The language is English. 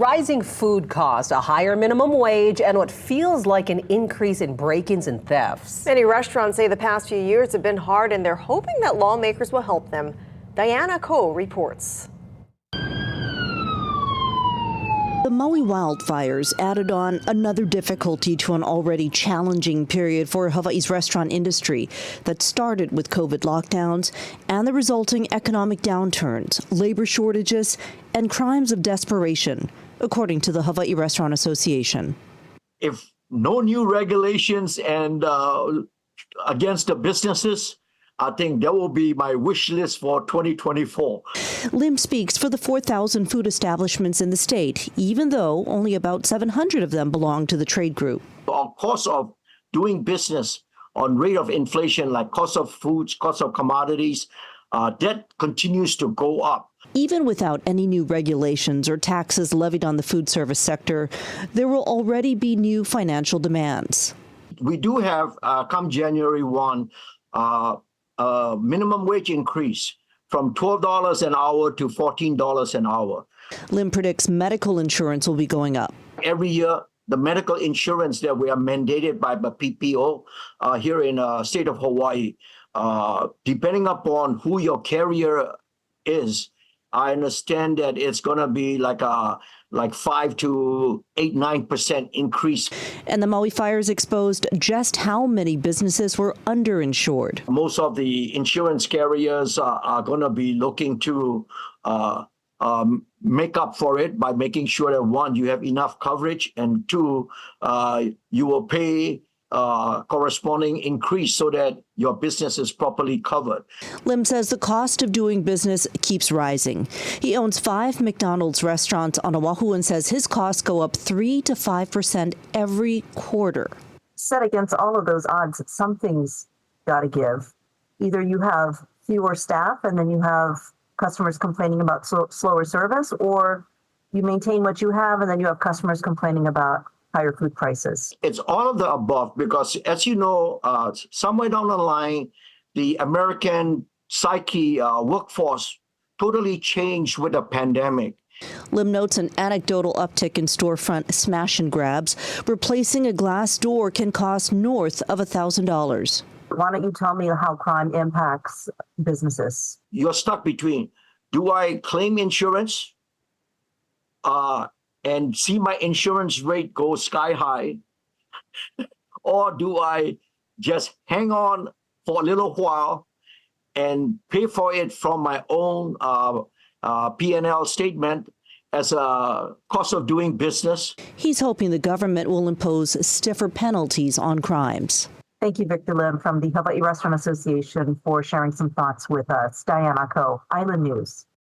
Rising food costs, a higher minimum wage, and what feels like an increase in break-ins and thefts. Many restaurants say the past few years have been hard, and they're hoping that lawmakers will help them. Diana Coe reports. The Maui wildfires added on another difficulty to an already challenging period for Hawaii's restaurant industry that started with COVID lockdowns and the resulting economic downturns, labor shortages, and crimes of desperation, according to the Hawaii Restaurant Association. If no new regulations and against the businesses, I think that will be my wish list for 2024. Lim speaks for the 4,000 food establishments in the state, even though only about 700 of them belong to the trade group. Our cost of doing business on rate of inflation, like cost of foods, cost of commodities, that continues to go up. Even without any new regulations or taxes levied on the food service sector, there will already be new financial demands. We do have, come January 1, minimum wage increase from $12 an hour to $14 an hour. Lim predicts medical insurance will be going up. Every year, the medical insurance that we are mandated by the PPO here in the state of Hawaii, depending upon who your carrier is, I understand that it's going to be like 5 to 9% increase. And the Maui fires exposed just how many businesses were underinsured. Most of the insurance carriers are going to be looking to make up for it by making sure that, one, you have enough coverage, and two, you will pay corresponding increase so that your business is properly covered. Lim says the cost of doing business keeps rising. He owns 5 McDonald's restaurants on Oahu and says his costs go up 3 to 5% every quarter. Set against all of those odds, something's got to give. Either you have fewer staff and then you have customers complaining about slower service, or you maintain what you have and then you have customers complaining about higher food prices. It's all of the above because, as you know, somewhere down the line, the American psyche workforce totally changed with the pandemic. Lim notes an anecdotal uptick in storefront smash and grabs. Replacing a glass door can cost north of $1,000. Why don't you tell me how crime impacts businesses? You're stuck between, do I claim insurance and see my insurance rate go sky high, or do I just hang on for a little while and pay for it from my own P&L statement as a cost of doing business? He's hoping the government will impose stiffer penalties on crimes. Thank you, Victor Lim from the Hawaii Restaurant Association, for sharing some thoughts with us. Diana Coe, Island News.